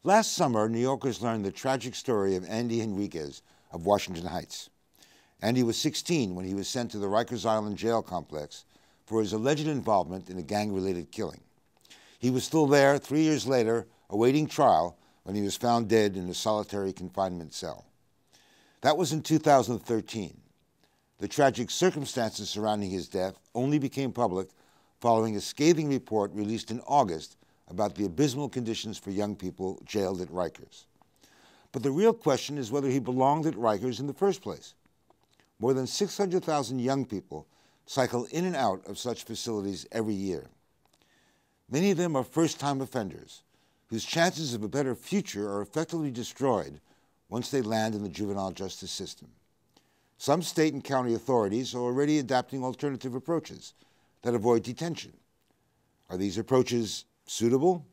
Last summer, New Yorkers learned the tragic story of Andy Henriquez of Washington Heights. Andy was 16 when he was sent to the Rikers Island jail complex for his alleged involvement in a gang-related killing. He was still there 3 years later, awaiting trial, when he was found dead in a solitary confinement cell. That was in 2013. The tragic circumstances surrounding his death only became public following a scathing report released in August about the abysmal conditions for young people jailed at Rikers. But the real question is whether he belonged at Rikers in the first place. More than 600,000 young people cycle in and out of such facilities every year. Many of them are first-time offenders whose chances of a better future are effectively destroyed once they land in the juvenile justice system. Some state and county authorities are already adapting alternative approaches that avoid detention. Are these approaches suitable?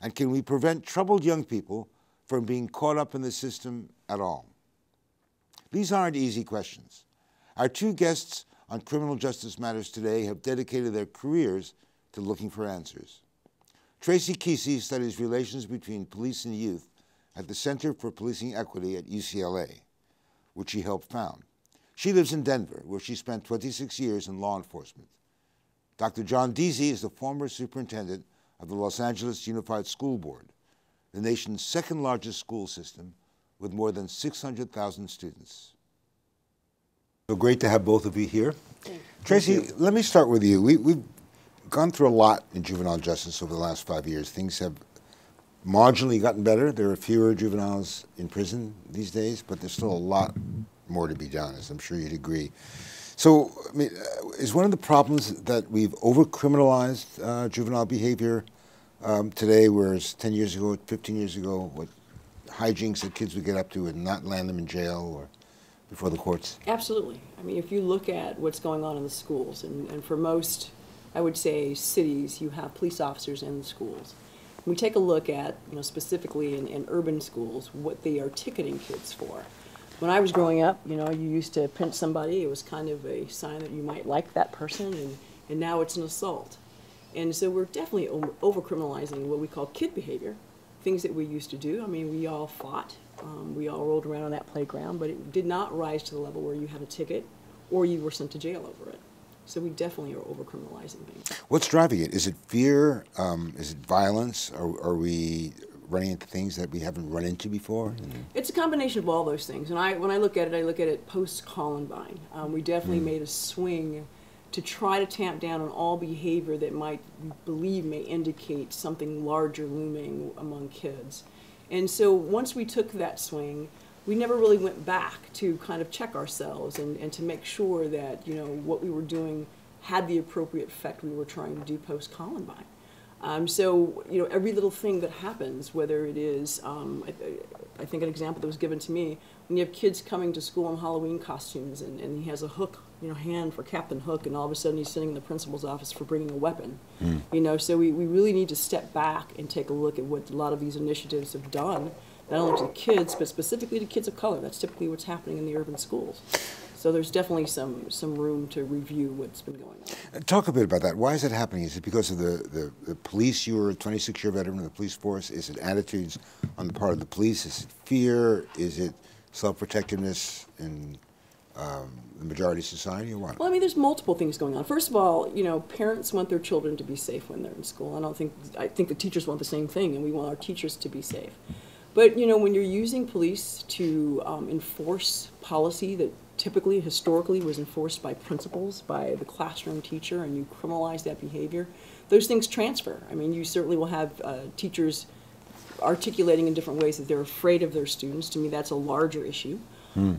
And can we prevent troubled young people from being caught up in the system at all? These aren't easy questions. Our two guests on criminal justice matters today have dedicated their careers to looking for answers. Tracie Keesee studies relations between police and youth at the Center for Policing Equity at UCLA, which she helped found. She lives in Denver, where she spent 26 years in law enforcement. Dr. John Deasy is the former superintendent of the Los Angeles Unified School Board, the nation's second largest school system with more than 600,000 students. So great to have both of you here. Tracie, let me start with you. We've gone through a lot in juvenile justice over the last 5 years. Things have marginally gotten better. There are fewer juveniles in prison these days, but there's still a lot more to be done, as I'm sure you'd agree. So, I mean, is one of the problems that we've over-criminalized juvenile behavior today, whereas 10 years ago, 15 years ago, what hijinks that kids would get up to and not land them in jail or before the courts? Absolutely. I mean, if you look at what's going on in the schools, and for most, I would say, cities, you have police officers in the schools. We take a look at, specifically in urban schools, what they are ticketing kids for. When I was growing up, you used to pinch somebody. It was kind of a sign that you might like that person, and now it's an assault. And so we're definitely over-criminalizing what we call kid behavior, things that we used to do. I mean, we all fought. We all rolled around on that playground, but it did not rise to the level where you had a ticket or you were sent to jail over it. So we definitely are over-criminalizing things. What's driving it? Is it fear? Is it violence? Are we running into things that we haven't run into before? It's a combination of all those things. And when I look at it post-Columbine. We definitely made a swing to try to tamp down on all behavior that may indicate something larger looming among kids. And so once we took that swing, we never really went back to kind of check ourselves and to make sure that, what we were doing had the appropriate effect we were trying to do post-Columbine. So, every little thing that happens, whether it is, I think an example that was given to me, when you have kids coming to school in Halloween costumes and he has a hook, hand for Captain Hook, and all of a sudden he's sitting in the principal's office for bringing a weapon. So we really need to step back and take a look at what a lot of these initiatives have done, not only to the kids, but specifically to kids of color. That's typically what's happening in the urban schools. So there's definitely some room to review what's been going on. Talk a bit about that. Why is it happening? Is it because of the police? You were a 26-year veteran of the police force. Is it attitudes on the part of the police? Is it fear? Is it self-protectiveness in the majority of society, or what? Well, I mean, there's multiple things going on. First of all, parents want their children to be safe when they're in school. I think the teachers want the same thing, and we want our teachers to be safe. But, when you're using police to enforce policy that typically, historically, was enforced by principals, by the classroom teacher, and you criminalize that behavior, those things transfer. I mean, you certainly will have teachers articulating in different ways that they're afraid of their students. To me, that's a larger issue,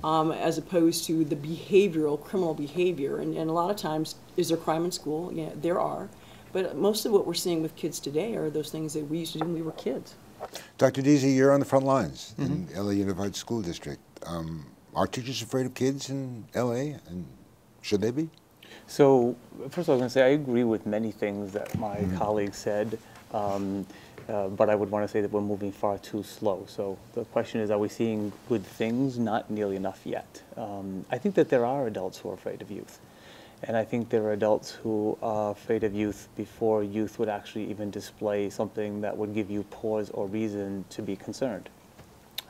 as opposed to the behavioral, criminal behavior. And a lot of times, is there crime in school? Yeah, there are. But most of what we're seeing with kids today are those things that we used to do when we were kids. Dr. Deasy, you're on the front lines in LA Unified School District. Are teachers afraid of kids in LA, and should they be? So, first of all, I was going to say I agree with many things that my colleagues said, but I would want to say that we're moving far too slow. So the question is, are we seeing good things? Not nearly enough yet. I think that there are adults who are afraid of youth. And I think there are adults who are afraid of youth before youth would actually even display something that would give you pause or reason to be concerned.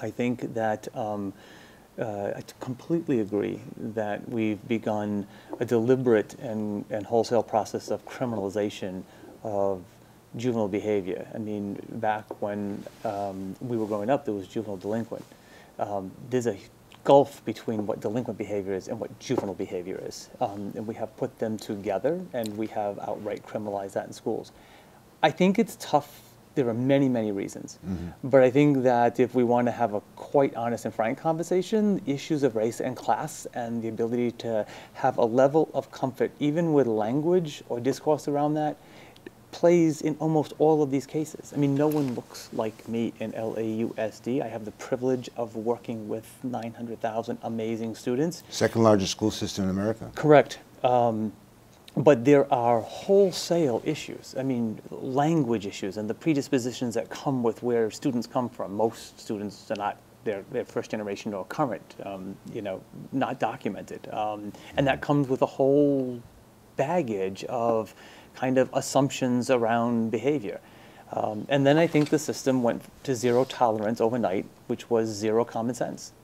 I think that I completely agree that we've begun a deliberate and wholesale process of criminalization of juvenile behavior. I mean, back when we were growing up, there was juvenile delinquent. There's a gulf between what delinquent behavior is and what juvenile behavior is. And we have put them together, and we have outright criminalized that in schools. I think it's tough. There are many, many reasons. But I think that if we want to have a quite honest and frank conversation, issues of race and class and the ability to have a level of comfort, even with language or discourse around that, plays in almost all of these cases. I mean, no one looks like me in LAUSD. I have the privilege of working with 900,000 amazing students. Second largest school system in America. Correct. But there are wholesale issues. I mean, language issues and the predispositions that come with where students come from. Most students are not, they're first generation or current, you know, not documented. And that comes with a whole baggage of kind of assumptions around behavior. And then I think the system went to zero tolerance overnight, which was zero common sense.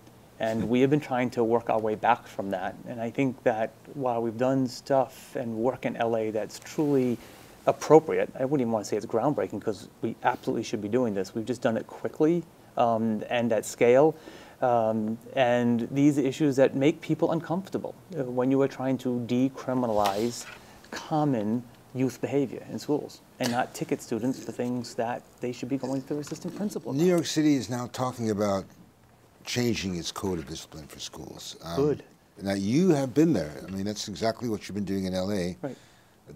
And we have been trying to work our way back from that. And I think that while we've done stuff and work in LA that's truly appropriate, I wouldn't even want to say it's groundbreaking because we absolutely should be doing this. We've just done it quickly and at scale. And these issues that make people uncomfortable when you are trying to decriminalize common youth behavior in schools and not ticket students for things that they should be going through assistant principal. New York City is now talking about changing its code of discipline for schools. Good. Now, you have been there. I mean, that's exactly what you've been doing in LA. Right.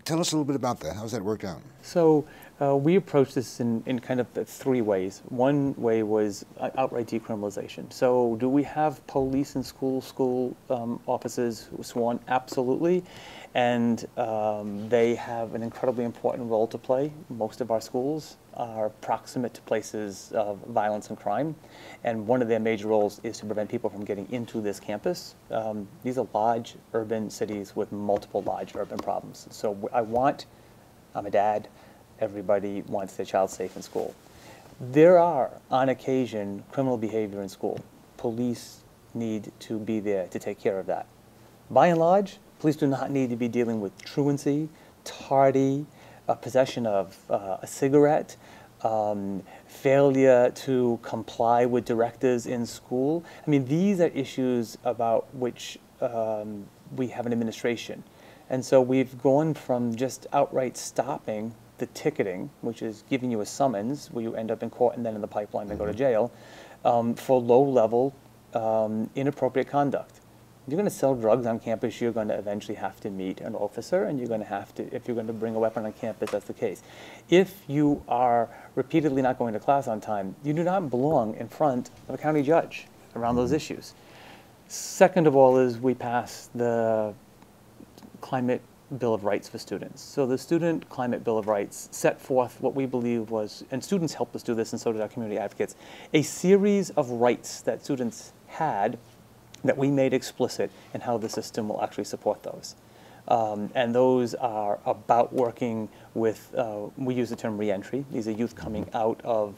Tell us a little bit about that. How's that worked out? So we approached this in kind of three ways. One way was outright decriminalization. So do we have police in school officers sworn? Absolutely. And they have an incredibly important role to play. Most of our schools are proximate to places of violence and crime. And one of their major roles is to prevent people from getting into this campus. These are large urban cities with multiple large urban problems. So I'm a dad, everybody wants their child safe in school. There are, on occasion, criminal behavior in school. Police need to be there to take care of that. By and large, police do not need to be dealing with truancy, tardy, possession of a cigarette, failure to comply with directives in school. I mean, these are issues about which we have an administration. And so we've gone from just outright stopping the ticketing, which is giving you a summons where you end up in court and then in the pipeline and go to jail, for low-level inappropriate conduct. You're going to sell drugs on campus, you're going to eventually have to meet an officer, and you're going to have to, if you're going to bring a weapon on campus, that's the case. If you are repeatedly not going to class on time, you do not belong in front of a county judge around those issues. Second of all is we passed the Climate Bill of Rights for students. So the Student Climate Bill of Rights set forth what we believe was, and students helped us do this and so did our community advocates, a series of rights that students had that we made explicit in how the system will actually support those. And those are about working with, we use the term reentry. These are youth coming out of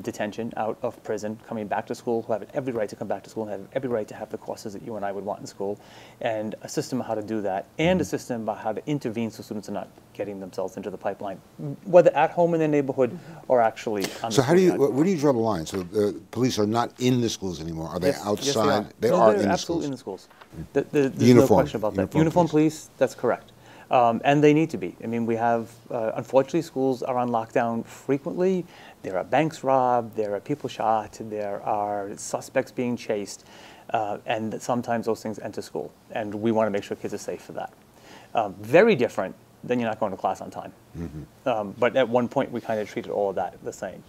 detention, out of prison, coming back to school, who have every right to come back to school and have every right to have the courses that you and I would want in school, and a system of how to do that, and a system about how to intervene so students are not getting themselves into the pipeline, whether at home in their neighborhood or actually on the So how do you, where do you draw the line? So the police are not in the schools anymore. Are they outside? Yes, they are they're in the absolutely schools. in the schools. There's Uniform. no question about that. Uniform police, that's correct. And they need to be. I mean, we have, unfortunately, schools are on lockdown frequently. There are banks robbed, there are people shot, there are suspects being chased, and sometimes those things enter school. And we want to make sure kids are safe for that. Very different than you're not going to class on time. But at one point, we kind of treated all of that the same.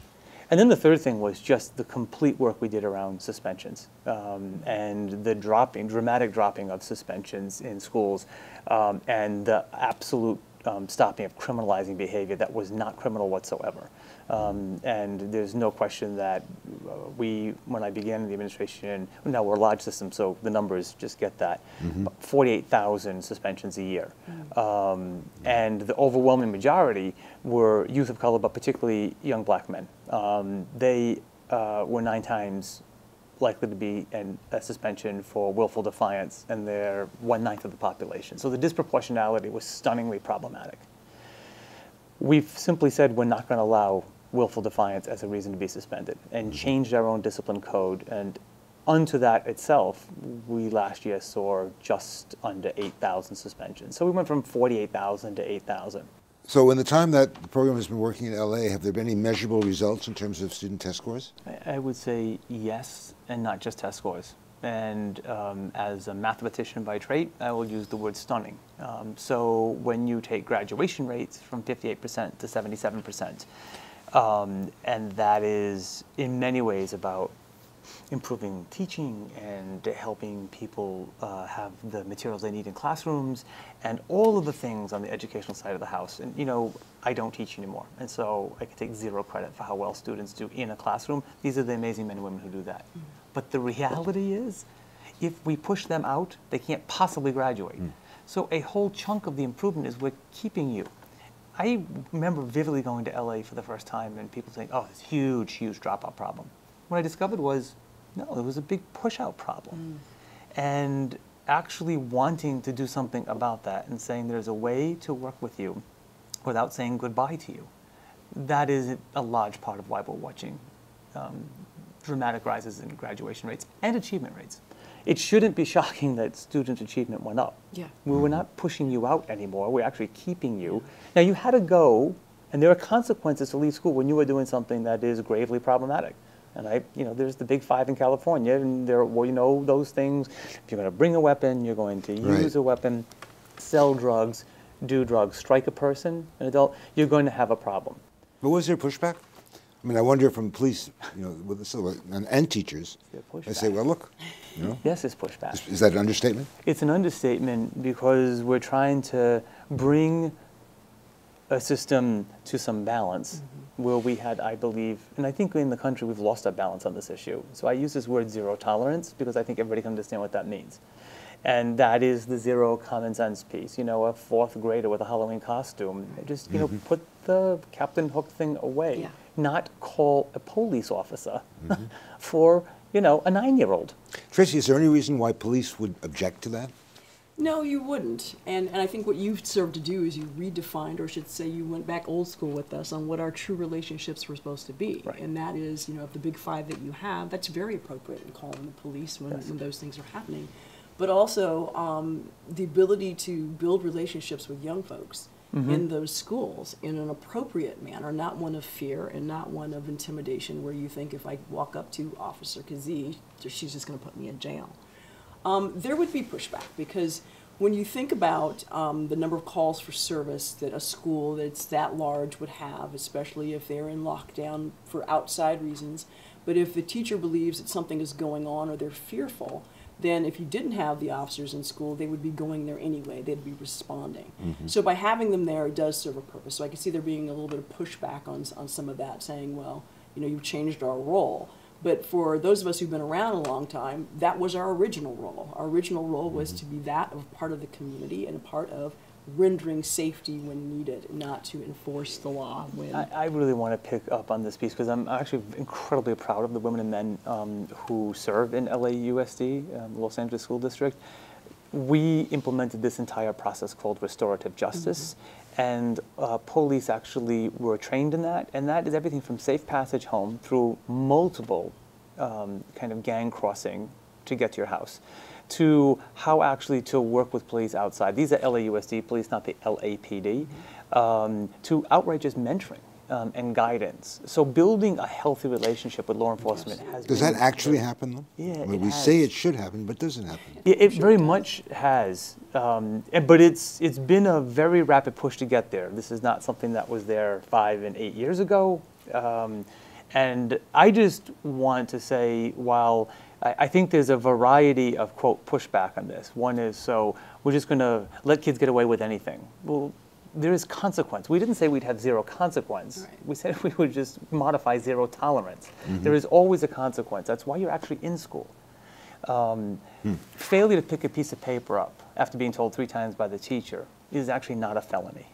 And then the third thing was just the complete work we did around suspensions and the dramatic dropping of suspensions in schools and the absolute stopping of criminalizing behavior that was not criminal whatsoever. And there's no question that when I began in the administration, now we're a large system, so the numbers just get that, 48,000 suspensions a year. And the overwhelming majority were youth of color, but particularly young black men. They were 9 times likely to be a suspension for willful defiance, and they're 1/9 of the population. So the disproportionality was stunningly problematic. We've simply said we're not going to allow willful defiance as a reason to be suspended, and changed our own discipline code. And unto that itself, we last year saw just under 8,000 suspensions. So we went from 48,000 to 8,000. So in the time that the program has been working in LA, have there been any measurable results in terms of student test scores? I would say yes, and not just test scores. And as a mathematician by trait, I will use the word stunning. So when you take graduation rates from 58% to 77%, and that is in many ways about improving teaching and helping people have the materials they need in classrooms and all of the things on the educational side of the house. And you know, I don't teach anymore, and so I can take zero credit for how well students do in a classroom. These are the amazing men and women who do that. But the reality is, if we push them out, they can't possibly graduate. So a whole chunk of the improvement is we're keeping you. I remember vividly going to LA for the first time and people saying, oh, this huge, huge dropout problem. What I discovered was, no, there was a big push-out problem. And actually wanting to do something about that and saying there's a way to work with you without saying goodbye to you. That is a large part of why we're watching dramatic rises in graduation rates and achievement rates. It shouldn't be shocking that student achievement went up. Yeah. We were not pushing you out anymore. We're actually keeping you. Now, you had to go, and there are consequences to leave school when you are doing something that is gravely problematic. And there's the big 5 in California, and those things. If you're going to bring a weapon, you're going to use a weapon, sell drugs, do drugs, strike a person, an adult, you're going to have a problem. But was there pushback? I mean, I wonder from police, and teachers, they say, well, look, Yes, it's pushback. Is that an understatement? It's an understatement because we're trying to bring a system to some balance where we had, I believe, and I think in the country we've lost our balance on this issue. So I use this word zero tolerance because I think everybody can understand what that means. And that is the zero common sense piece. A 4th grader with a Halloween costume, just, put the Captain Hook thing away, not call a police officer for, a 9-year-old. Tracie, is there any reason why police would object to that? No, you wouldn't. And I think what you've served to do is you redefined, or I should say you went back old school with us on what our true relationships were supposed to be. Right. And that is, of the big 5 that you have, that's very appropriate in calling the police when those things are happening. But also the ability to build relationships with young folks in those schools in an appropriate manner, not one of fear and not one of intimidation where you think if I walk up to Officer Keesee, she's just going to put me in jail. There would be pushback because when you think about the number of calls for service that a school that's that large would have, especially if they're in lockdown for outside reasons, but if the teacher believes that something is going on or they're fearful, then if you didn't have the officers in school, they would be going there anyway. They'd be responding. So by having them there, it does serve a purpose. So I can see there being a little bit of pushback on some of that, saying, well, you've changed our role. But for those of us who've been around a long time, that was our original role. Our original role was to be that of part of the community and a part of rendering safety when needed, not to enforce the law when... I really want to pick up on this piece because I'm actually incredibly proud of the women and men who serve in LAUSD, Los Angeles School District. We implemented this entire process called restorative justice, and police actually were trained in that, and that is everything from safe passage home through multiple kind of gang crossing to get to your house, to how actually to work with police outside. These are LAUSD police, not the LAPD, to outright just mentoring and guidance. So building a healthy relaip with law enforcement has Does that actually happen, though? Yeah, I mean, we say it should happen, but doesn't happen. It very much has, but it's been a very rapid push to get there. This is not something that was there 5 and 8 years ago. And I just want to say, while I think there's a variety of, quote, pushback on this. One is, so we're just going to let kids get away with anything. Well, there is consequence. We didn't say we'd have zero consequence. Right. We said we would just modify zero tolerance. There is always a consequence. That's why you're actually in school. Failure to pick a piece of paper up after being told 3 times by the teacher is actually not a felony.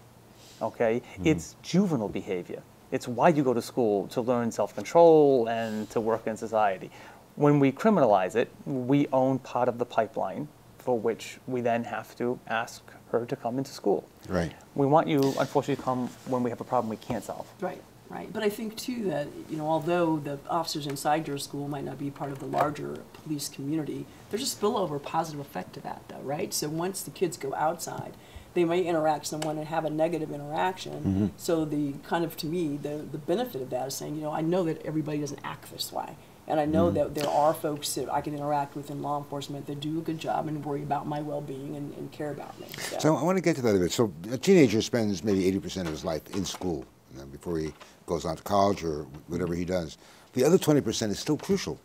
Okay? It's juvenile behavior. It's why you go to school, to learn self-control and to work in society. When we criminalize it, we own part of the pipeline for which we then have to ask her to come into school. Right. We want you, unfortunately, to come when we have a problem we can't solve. Right, right. But I think, too, that, you know, although the officers inside your school might not be part of the larger police community, there's a spillover positive effect to that, though, right? So once the kids go outside, they may interact with someone and have a negative interaction. So the kind of, to me, the benefit of that is saying, you know, I know that everybody doesn't act this way. And I know that there are folks that I can interact with in law enforcement that do a good job and worry about my well-being and care about me. So I want to get to that a bit. So a teenager spends maybe 80% of his life in school, you know, before he goes on to college or whatever he does. The other 20% is still crucial.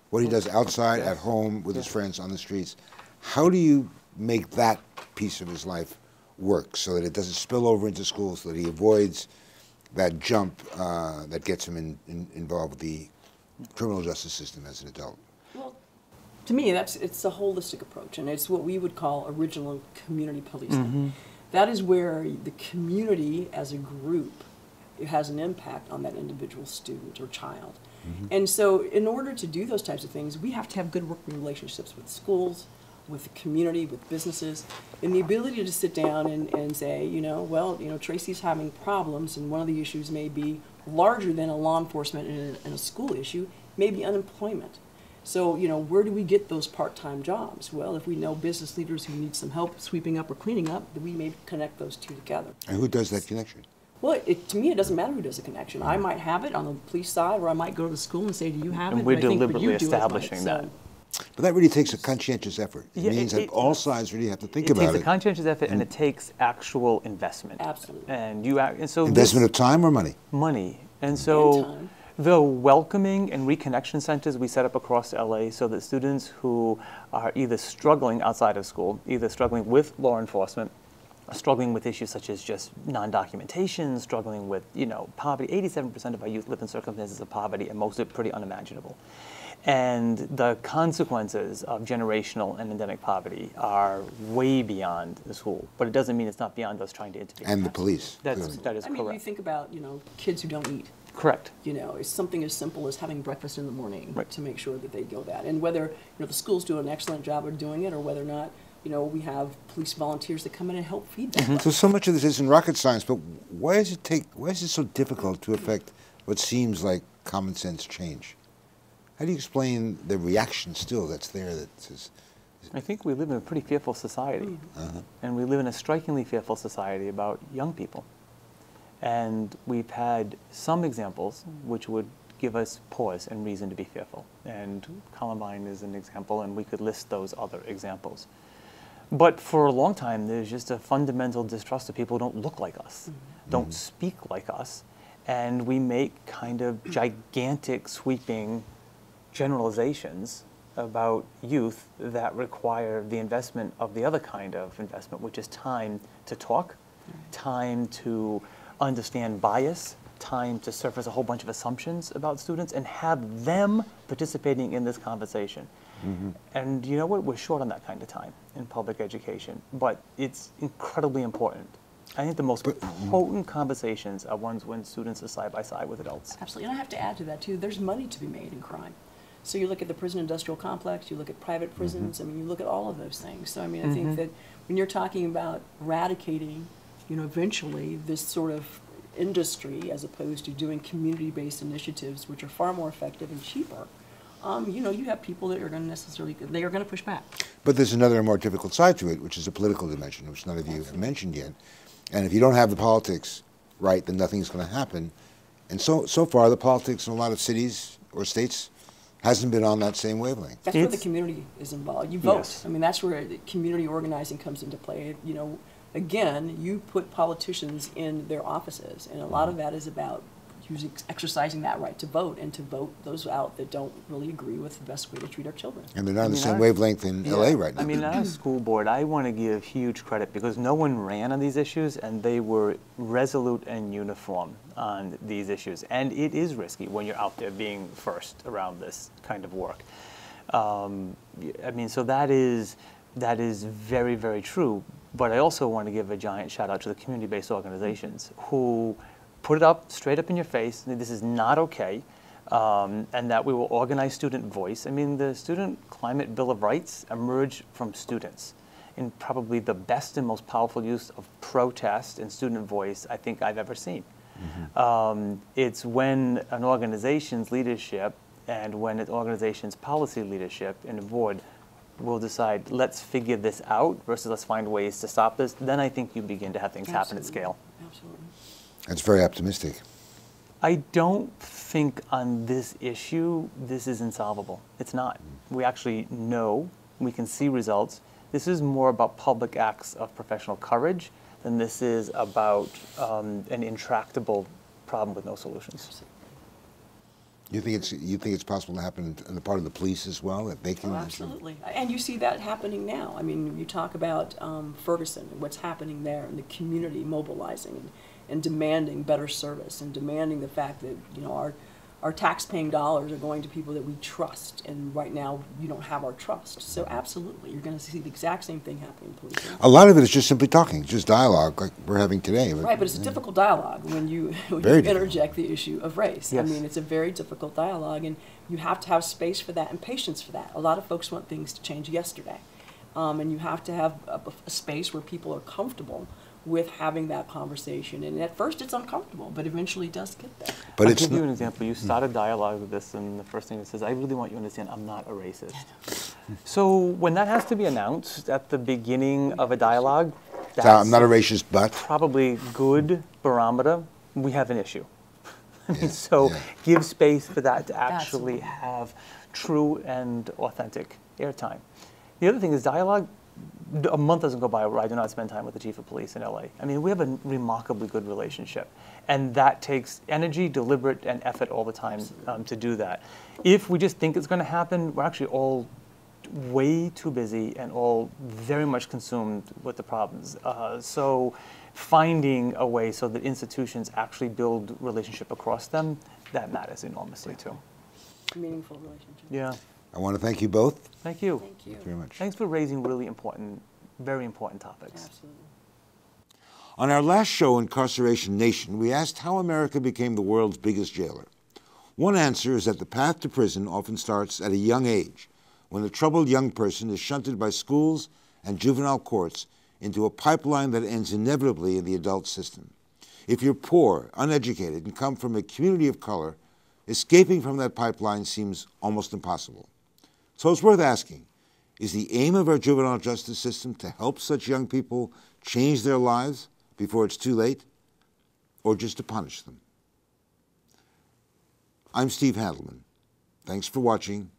What he does outside, at home, with his friends, on the streets. How do you make that piece of his life work so that it doesn't spill over into school, so that he avoids that jump that gets him involved with the criminal justice system as an adult? Well, to me, it's a holistic approach, and it's what we would call original community policing. That is where the community as a group, it has an impact on that individual student or child. And so in order to do those types of things, we have to have good working relationships with schools, with the community, with businesses, and the ability to sit down and say, you know, well, you know, Tracie's having problems, and one of the issues may be larger than a law enforcement and a school issue, may be unemployment. So, you know, where do we get those part-time jobs? Well, if we know business leaders who need some help sweeping up or cleaning up, then we may connect those two together. And who does that connection? Well, to me, it doesn't matter who does the connection. I might have it on the police side, or I might go to the school and say, do you have it? And we're But I think, but deliberately you do it, establishing right? that. But that really takes a conscientious effort. It Yeah, means that all sides really have to think It about takes a conscientious effort, and it takes actual investment. Absolutely. And so investment of time or money? money. And And so time. the welcoming and reconnection centers we set up across LA so that students who are either struggling outside of school, either struggling with law enforcement, struggling with issues such as just non-documentation, struggling with, you know, poverty. 87% of our youth live in circumstances of poverty, and most of it pretty unimaginable. And the consequences of generational and endemic poverty are way beyond the school. But it doesn't mean it's not beyond us trying to intervene. And the police. That clearly. is I mean, you correct. think about, you know, kids who don't eat. Correct. You know, it's something as simple as having breakfast in the morning Right. to make sure that they go that. And whether, you know, the schools do an excellent job of doing it, or whether or not, you know, we have police volunteers that come in and help feed them. So much of this isn't rocket science, but why is it so difficult to affect what seems like common sense change? How do you explain the reaction still that's there that says, I think we live in a pretty fearful society. And we live in a strikingly fearful society about young people. And we've had some examples which would give us pause and reason to be fearful. And Columbine is an example, and we could list those other examples. But for a long time, there's just a fundamental distrust of people who don't look like us, don't speak like us, and we make kind of gigantic, sweeping generalizations about youth that require the investment of the other kind of investment, which is time to talk, time to understand bias, time to surface a whole bunch of assumptions about students and have them participating in this conversation. And you know what? We're short on that kind of time in public education, but it's incredibly important. I think the most potent conversations are ones when students are side by side with adults. Absolutely. And I have to add to that, too, there's money to be made in crime. So you look at the prison industrial complex, you look at private prisons, I mean, you look at all of those things. So, I mean, I think that when you're talking about eradicating, you know, eventually this sort of industry as opposed to doing community-based initiatives, which are far more effective and cheaper, you know, you have people that are going to they are going to push back. but there's another more difficult side to it, which is a political dimension, which none of you have mentioned yet. And if you don't have the politics right, then nothing's going to happen. And so far, the politics in a lot of cities or states hasn't been on that same wavelength. That's where the community is involved. You vote. Yes. I mean, that's where the community organizing comes into play. You know, again, you put politicians in their offices, and a lot of that is about exercising that right to vote and to vote those out that don't really agree with the best way to treat our children. And they're not on the same wavelength in LA right now. I mean, as a school board, I want to give huge credit because no one ran on these issues and they were resolute and uniform on these issues. And it is risky when you're out there being first around this kind of work. I mean, so that is very, very true. But I also want to give a giant shout out to the community-based organizations who put it up straight up in your face, that this is not okay, and that we will organize student voice. I mean, the Student Climate Bill of Rights emerged from students in probably the best and most powerful use of protest and student voice I think I've ever seen. It's when an organization's leadership and when an organization's policy leadership and the board will decide, let's figure this out versus let's find ways to stop this, then I think you begin to have things happen at scale. Absolutely. That's very optimistic. I don't think on this issue, this is insolvable. It's not. We actually know, we can see results. This is more about public acts of professional courage than this is about an intractable problem with no solutions. You think it's possible to happen on the part of the police as well, that they can? Oh, absolutely. And you see that happening now. I mean, you talk about Ferguson and what's happening there, and the community mobilizing and demanding better service and demanding the fact that, you know, our tax-paying dollars are going to people that we trust, and right now you don't have our trust. So absolutely, you're going to see the exact same thing happening in policing. A lot of it is just simply talking, just dialogue like we're having today. Right, but it's a difficult dialogue when you interject the issue of race. Yes. I mean, it's a very difficult dialogue, and you have to have space for that and patience for that. A lot of folks want things to change yesterday, and you have to have a space where people are comfortable with having that conversation. And at first it's uncomfortable, but eventually it does get there. But I'll it's give you an example. You start a dialogue with this, and the first thing it says, I really want you to understand I'm not a racist. So when that has to be announced at the beginning of a dialogue, that's I'm not a racist, but probably good barometer. We have an issue. I mean, so give space for that to actually have true and authentic airtime. The other thing is dialogue. A month doesn't go by where I do not spend time with the chief of police in LA. I mean, we have a remarkably good relationship, and that takes energy, deliberate, and effort all the time to do that. If we just think it's going to happen, we're actually all way too busy and all very much consumed with the problems. So finding a way so that institutions actually build relationship across them, that matters enormously too. Meaningful relationship. Yeah. I want to thank you both. Thank you. Thank you. Thank you very much. Thanks for raising really important, very important topics. Absolutely. On our last show, Incarceration Nation, we asked how America became the world's biggest jailer. One answer is that the path to prison often starts at a young age, when a troubled young person is shunted by schools and juvenile courts into a pipeline that ends inevitably in the adult system. If you're poor, uneducated, and come from a community of color, escaping from that pipeline seems almost impossible. So it's worth asking, is the aim of our juvenile justice system to help such young people change their lives before it's too late, or just to punish them? I'm Steve Handelman. Thanks for watching.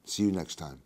See you next time.